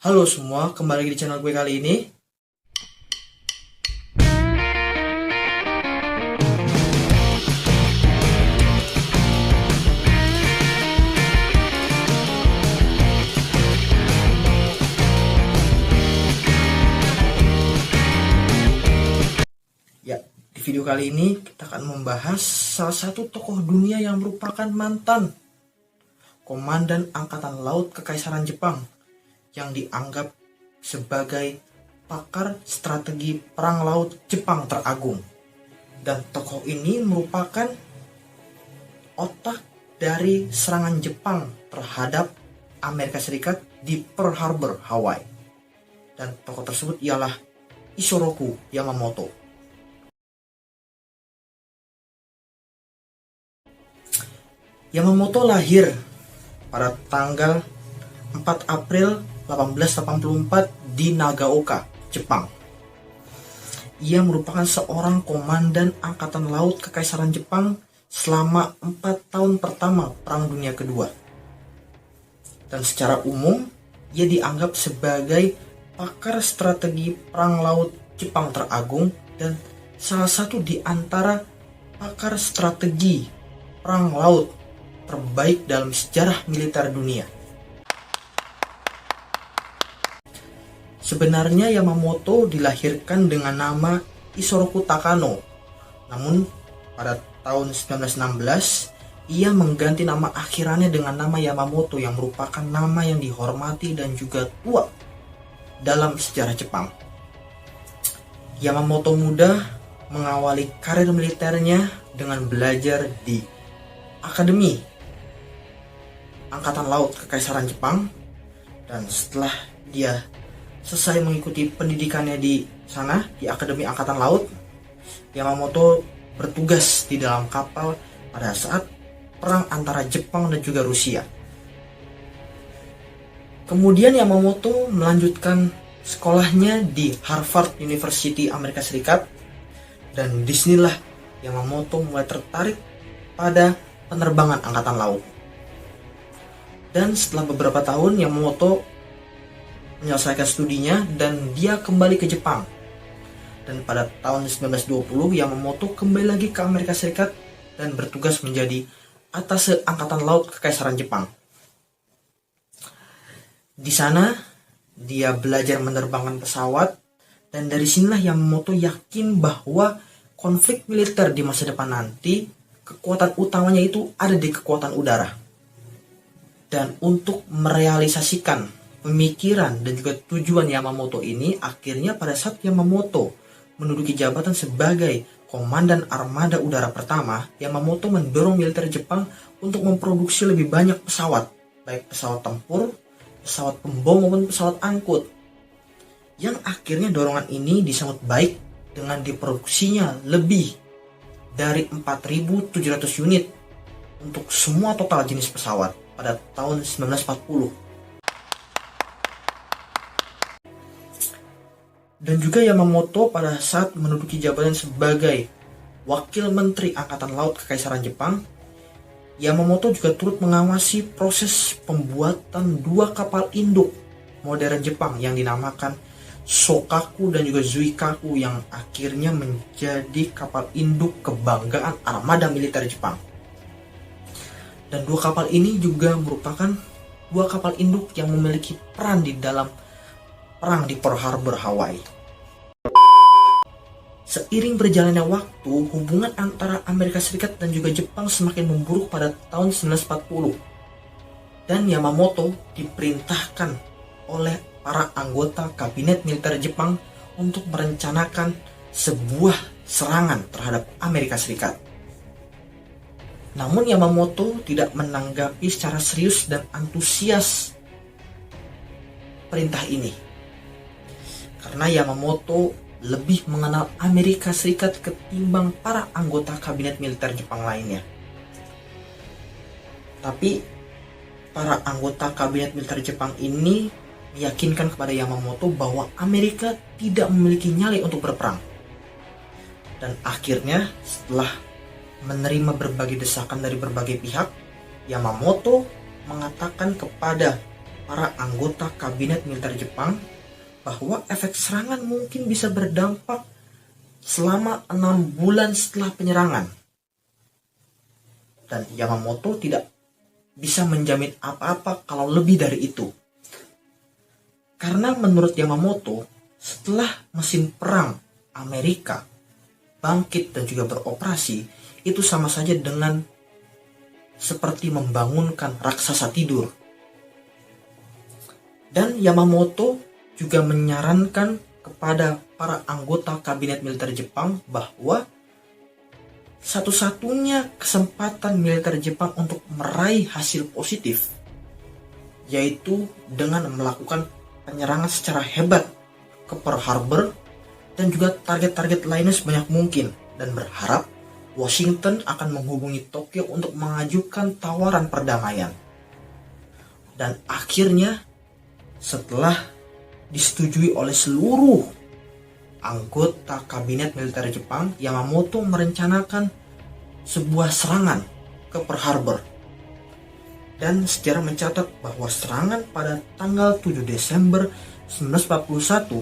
Halo semua, kembali lagi di channel gue kali ini. Ya, di video kali ini kita akan membahas salah satu tokoh dunia yang merupakan mantan Komandan Angkatan Laut Kekaisaran Jepang yang dianggap sebagai pakar strategi perang laut Jepang teragung. Dan tokoh ini merupakan otak dari serangan Jepang terhadap Amerika Serikat di Pearl Harbor, Hawaii. Dan tokoh tersebut ialah Isoroku Yamamoto. Yamamoto lahir pada tanggal 4 April 1884 di Nagaoka, Jepang. Ia merupakan seorang komandan Angkatan Laut Kekaisaran Jepang selama 4 tahun pertama Perang Dunia Kedua. Dan secara umum, ia dianggap sebagai pakar strategi perang laut Jepang teragung dan salah satu di antara pakar strategi perang laut terbaik dalam sejarah militer dunia. Sebenarnya Yamamoto dilahirkan dengan nama Isoroku Takano. Namun pada tahun 1916 ia mengganti nama akhirannya dengan nama Yamamoto yang merupakan nama yang dihormati dan juga tua dalam sejarah Jepang. Yamamoto muda mengawali karir militernya dengan belajar di Akademi Angkatan Laut Kekaisaran Jepang, dan setelah dia selesai mengikuti pendidikannya di sana, di Akademi Angkatan Laut, Yamamoto bertugas di dalam kapal pada saat perang antara Jepang dan juga Rusia. Kemudian Yamamoto melanjutkan sekolahnya di Harvard University Amerika Serikat, dan disinilah Yamamoto mulai tertarik pada penerbangan angkatan laut. Dan setelah beberapa tahun Yamamoto menyelesaikan studinya dan dia kembali ke Jepang. Dan pada tahun 1920 Yamamoto kembali lagi ke Amerika Serikat dan bertugas menjadi atase Angkatan Laut Kekaisaran Jepang. Di sana dia belajar menerbangkan pesawat, dan dari sinilah Yamamoto yakin bahwa konflik militer di masa depan nanti kekuatan utamanya itu ada di kekuatan udara. Dan untuk merealisasikan pemikiran dan juga tujuan Yamamoto ini, akhirnya pada saat Yamamoto menduduki jabatan sebagai Komandan Armada Udara Pertama, Yamamoto mendorong militer Jepang untuk memproduksi lebih banyak pesawat, baik pesawat tempur, pesawat pembom maupun pesawat angkut. Yang akhirnya dorongan ini disambut baik dengan diproduksinya lebih dari 4.700 unit untuk semua total jenis pesawat pada tahun 1940. Dan juga Yamamoto pada saat menduduki jabatan sebagai Wakil Menteri Angkatan Laut Kekaisaran Jepang, Yamamoto juga turut mengawasi proses pembuatan 2 kapal induk modern Jepang yang dinamakan Shokaku dan juga Zuikaku, yang akhirnya menjadi kapal induk kebanggaan armada militer Jepang. Dan 2 kapal ini juga merupakan 2 kapal induk yang memiliki peran di dalam perang di Pearl Harbor, Hawaii. Seiring berjalannya waktu, hubungan antara Amerika Serikat dan juga Jepang semakin memburuk pada tahun 1940. Dan Yamamoto diperintahkan oleh para anggota kabinet militer Jepang untuk merencanakan sebuah serangan terhadap Amerika Serikat. Namun Yamamoto tidak menanggapi secara serius dan antusias perintah ini, karena Yamamoto lebih mengenal Amerika Serikat ketimbang para anggota kabinet militer Jepang lainnya. Tapi para anggota kabinet militer Jepang ini meyakinkan kepada Yamamoto bahwa Amerika tidak memiliki nyali untuk berperang. Dan akhirnya setelah menerima berbagai desakan dari berbagai pihak, Yamamoto mengatakan kepada para anggota kabinet militer Jepang bahwa efek serangan mungkin bisa berdampak selama 6 bulan setelah penyerangan. Dan Yamamoto tidak bisa menjamin apa-apa kalau lebih dari itu. Karena menurut Yamamoto, setelah mesin perang Amerika bangkit dan juga beroperasi, itu sama saja dengan seperti membangunkan raksasa tidur. Dan Yamamoto juga menyarankan kepada para anggota kabinet militer Jepang bahwa satu-satunya kesempatan militer Jepang untuk meraih hasil positif yaitu dengan melakukan penyerangan secara hebat ke Pearl Harbor dan juga target-target lainnya sebanyak mungkin, dan berharap Washington akan menghubungi Tokyo untuk mengajukan tawaran perdamaian. Dan akhirnya setelah disetujui oleh seluruh anggota kabinet militer Jepang, Yamamoto merencanakan sebuah serangan ke Pearl Harbor. Dan sejarah mencatat bahwa serangan pada tanggal 7 Desember 1941,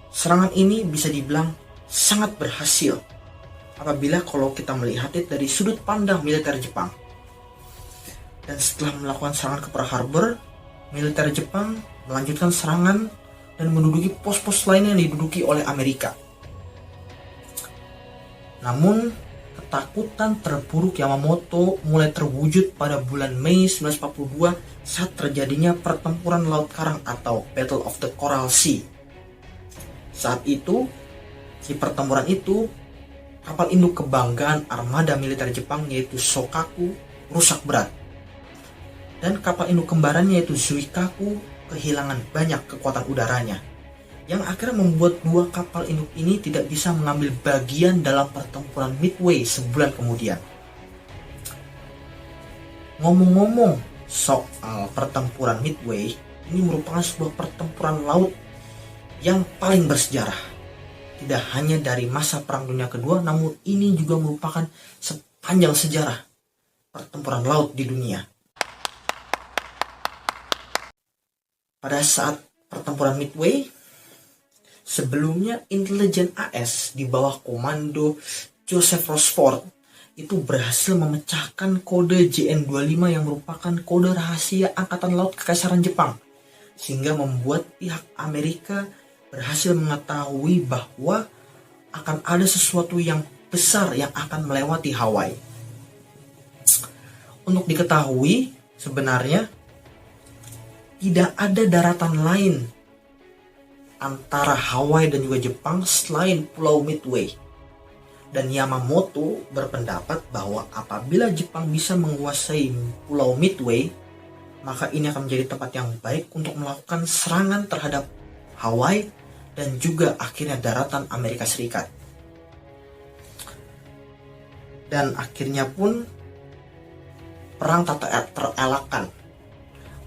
serangan ini bisa dibilang sangat berhasil apabila kalau kita melihatnya dari sudut pandang militer Jepang. Dan setelah melakukan serangan ke Pearl Harbor, militer Jepang melanjutkan serangan dan menduduki pos-pos lainnya yang diduduki oleh Amerika. Namun, ketakutan terburuk Yamamoto mulai terwujud pada bulan Mei 1942 saat terjadinya pertempuran Laut Karang atau Battle of the Coral Sea. Saat itu, di pertempuran itu, kapal induk kebanggaan armada militer Jepang yaitu Shokaku rusak berat. Dan kapal induk kembarannya yaitu Zuikaku kehilangan banyak kekuatan udaranya, yang akhirnya membuat dua kapal induk ini tidak bisa mengambil bagian dalam pertempuran Midway sebulan kemudian. Ngomong-ngomong soal pertempuran Midway, ini merupakan sebuah pertempuran laut yang paling bersejarah. Tidak hanya dari masa Perang Dunia Kedua, namun ini juga merupakan sepanjang sejarah pertempuran laut di dunia. Pada saat pertempuran Midway, sebelumnya intelijen AS di bawah komando Joseph Rosford itu berhasil memecahkan kode JN-25 yang merupakan kode rahasia Angkatan Laut Kekaisaran Jepang, sehingga membuat pihak Amerika berhasil mengetahui bahwa akan ada sesuatu yang besar yang akan melewati Hawaii. Untuk diketahui, sebenarnya tidak ada daratan lain antara Hawaii dan juga Jepang selain Pulau Midway. Dan Yamamoto berpendapat bahwa apabila Jepang bisa menguasai Pulau Midway, maka ini akan menjadi tempat yang baik untuk melakukan serangan terhadap Hawaii dan juga akhirnya daratan Amerika Serikat. Dan akhirnya pun perang tak terelakkan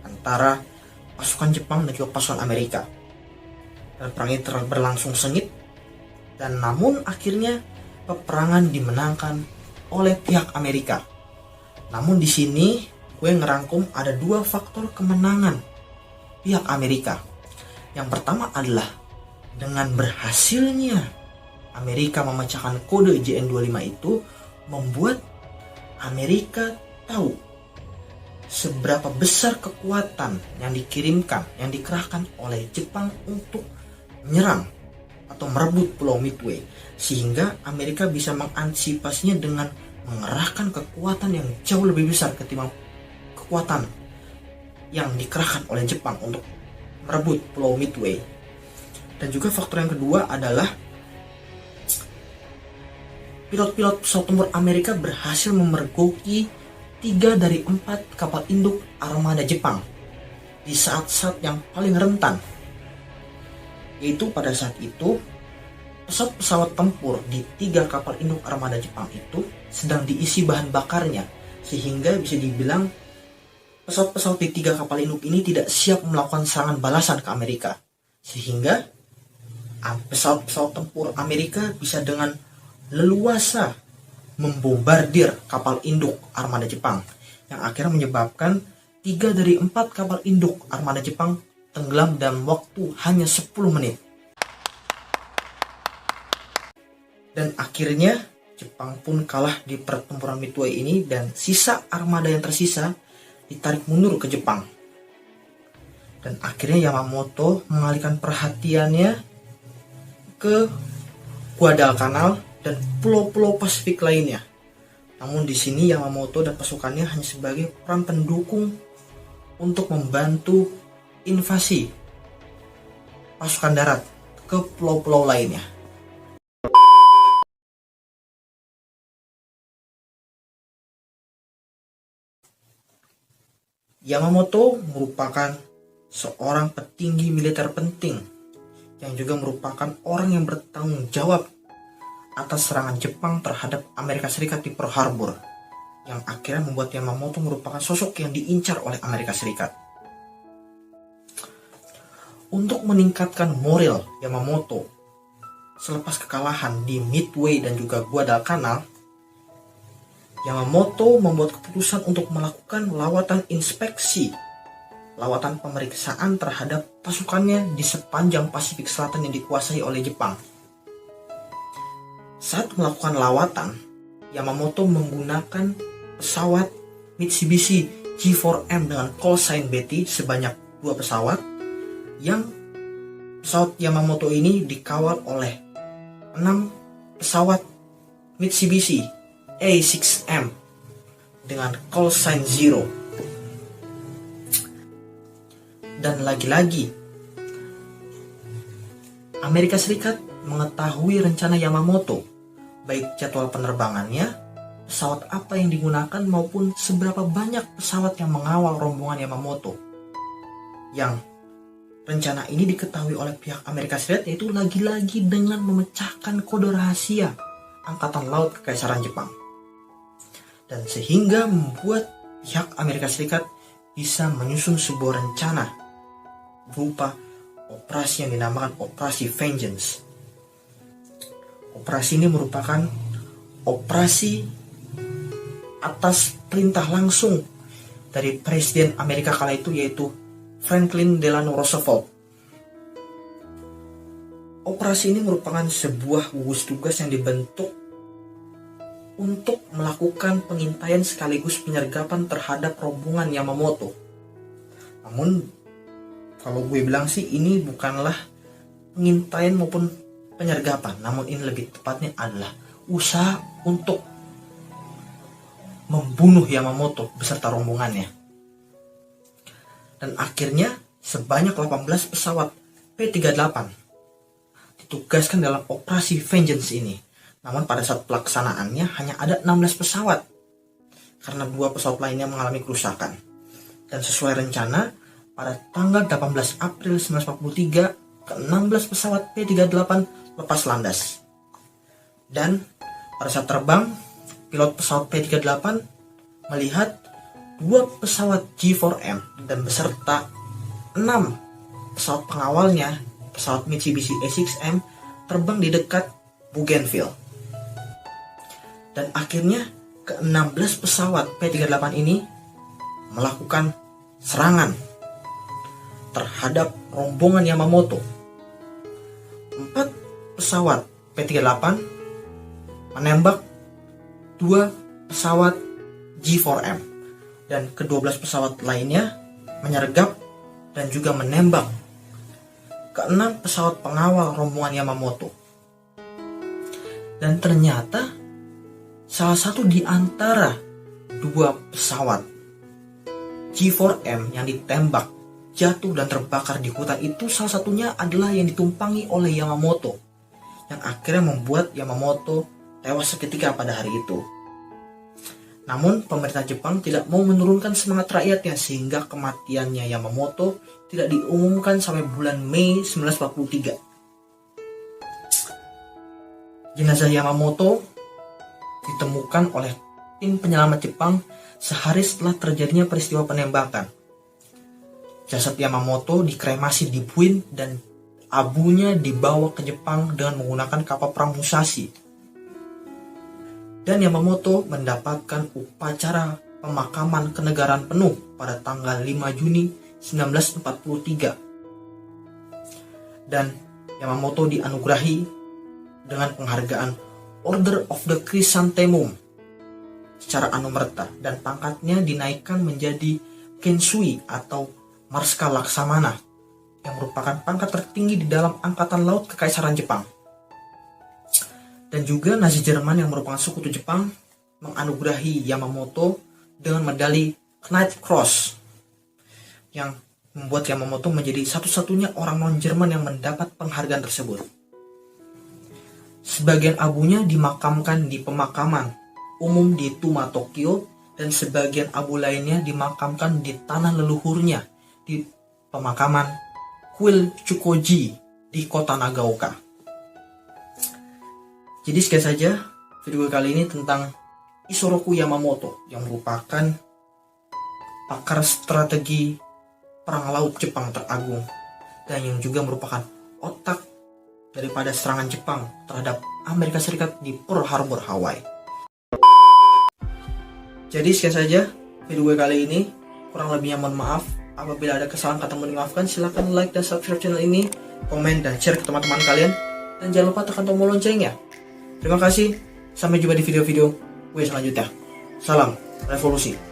antara pasukan Jepang dan juga pasukan Amerika. Dan perang ini berlangsung sengit, dan namun akhirnya peperangan dimenangkan oleh pihak Amerika. Namun di sini gue ngerangkum ada dua faktor kemenangan pihak Amerika. Yang pertama adalah dengan berhasilnya Amerika memecahkan kode JN-25 itu, membuat Amerika tahu seberapa besar kekuatan yang dikirimkan, yang dikerahkan oleh Jepang untuk menyerang atau merebut Pulau Midway, sehingga Amerika bisa mengantisipasinya dengan mengerahkan kekuatan yang jauh lebih besar ketimbang kekuatan yang dikerahkan oleh Jepang untuk merebut Pulau Midway. Dan juga faktor yang kedua adalah pilot-pilot pesawat tempur Amerika berhasil memergoki 3 dari 4 kapal induk armada Jepang di saat-saat yang paling rentan. Yaitu pada saat itu, pesawat-pesawat tempur di 3 kapal induk armada Jepang itu sedang diisi bahan bakarnya, sehingga bisa dibilang pesawat-pesawat di 3 kapal induk ini tidak siap melakukan serangan balasan ke Amerika. Sehingga pesawat-pesawat tempur Amerika bisa dengan leluasa membombardir kapal induk armada Jepang, yang akhirnya menyebabkan 3 dari 4 kapal induk armada Jepang tenggelam dalam waktu hanya 10 menit. Dan akhirnya Jepang pun kalah di pertempuran Midway ini dan sisa armada yang tersisa ditarik mundur ke Jepang. Dan akhirnya Yamamoto mengalihkan perhatiannya ke Guadalcanal dan pulau-pulau Pasifik lainnya. Namun di sini Yamamoto dan pasukannya hanya sebagai peran pendukung untuk membantu invasi pasukan darat ke pulau-pulau lainnya. Yamamoto merupakan seorang petinggi militer penting yang juga merupakan orang yang bertanggung jawab atas serangan Jepang terhadap Amerika Serikat di Pearl Harbor, yang akhirnya membuat Yamamoto merupakan sosok yang diincar oleh Amerika Serikat. Untuk meningkatkan moral Yamamoto selepas kekalahan di Midway dan juga Guadalcanal, Yamamoto membuat keputusan untuk melakukan lawatan inspeksi, lawatan pemeriksaan terhadap pasukannya di sepanjang Pasifik Selatan yang dikuasai oleh Jepang. Saat melakukan lawatan, Yamamoto menggunakan pesawat Mitsubishi G4M dengan call sign Betty sebanyak 2 pesawat, yang pesawat Yamamoto ini dikawal oleh 6 pesawat Mitsubishi A6M dengan call sign 0. Dan lagi-lagi, Amerika Serikat mengetahui rencana Yamamoto, baik jadwal penerbangannya, pesawat apa yang digunakan, maupun seberapa banyak pesawat yang mengawal rombongan Yamamoto. Yang rencana ini diketahui oleh pihak Amerika Serikat, yaitu lagi-lagi dengan memecahkan kode rahasia Angkatan Laut Kekaisaran Jepang. Dan sehingga membuat pihak Amerika Serikat bisa menyusun sebuah rencana berupa operasi yang dinamakan Operasi Vengeance. Operasi ini merupakan operasi atas perintah langsung dari Presiden Amerika kala itu, yaitu Franklin Delano Roosevelt. Operasi ini merupakan sebuah gugus tugas yang dibentuk untuk melakukan pengintaian sekaligus penyergapan terhadap rombongan Yamamoto. Namun, kalau gue bilang sih ini bukanlah pengintaian maupun penyergapan, namun ini lebih tepatnya adalah usaha untuk membunuh Yamamoto beserta rombongannya. Dan akhirnya sebanyak 18 pesawat P-38 ditugaskan dalam operasi Vengeance ini. Namun pada saat pelaksanaannya hanya ada 16 pesawat karena 2 pesawat lainnya mengalami kerusakan. Dan sesuai rencana, pada tanggal 18 April 1943, ke-16 pesawat P-38 lepas landas. Dan pada saat terbang, pilot pesawat P-38 melihat 2 pesawat G4M dan beserta 6 pesawat pengawalnya, pesawat Mitsubishi A6M, terbang di dekat Bougainville. Dan akhirnya ke-16 pesawat P-38 ini melakukan serangan terhadap rombongan Yamamoto. 4 pesawat P-38 menembak 2 pesawat G4M, dan ke-12 pesawat lainnya menyergap dan juga menembak ke-6 pesawat pengawal rombongan Yamamoto. Dan ternyata salah satu di antara 2 pesawat G4M yang ditembak, jatuh dan terbakar di hutan itu, salah satunya adalah yang ditumpangi oleh Yamamoto, yang akhirnya membuat Yamamoto tewas seketika pada hari itu. Namun pemerintah Jepang tidak mau menurunkan semangat rakyatnya, sehingga kematiannya Yamamoto tidak diumumkan sampai bulan Mei 1943. Jenazah Yamamoto ditemukan oleh tim penyelamat Jepang sehari setelah terjadinya peristiwa penembakan. Jasad Yamamoto dikremasi di Buin dan abunya dibawa ke Jepang dengan menggunakan kapal perang Musashi. Dan Yamamoto mendapatkan upacara pemakaman kenegaraan penuh pada tanggal 5 Juni 1943. Dan Yamamoto dianugerahi dengan penghargaan Order of the Chrysanthemum secara anumerta, dan pangkatnya dinaikkan menjadi Kensui atau Marskal Laksamana, yang merupakan pangkat tertinggi di dalam Angkatan Laut Kekaisaran Jepang. Dan juga Nazi Jerman yang merupakan sekutu Jepang menganugerahi Yamamoto dengan medali Knight Cross, yang membuat Yamamoto menjadi satu-satunya orang non-Jerman yang mendapat penghargaan tersebut. Sebagian abunya dimakamkan di pemakaman umum di Tuma, Tokyo, dan sebagian abu lainnya dimakamkan di tanah leluhurnya di pemakaman Kuil Chukoji di kota Nagaoka. Jadi sekian saja video kali ini tentang Isoroku Yamamoto, yang merupakan pakar strategi perang laut Jepang teragung, dan yang juga merupakan otak daripada serangan Jepang terhadap Amerika Serikat di Pearl Harbor, Hawaii. Jadi sekian saja video gue kali ini. Kurang lebihnya mohon maaf. Apabila ada kesalahan kata mohon dimaafkan. Silahkan like dan subscribe channel ini, komen dan share ke teman-teman kalian, dan jangan lupa tekan tombol loncengnya. Terima kasih. Sampai jumpa di video-video gue selanjutnya. Salam revolusi.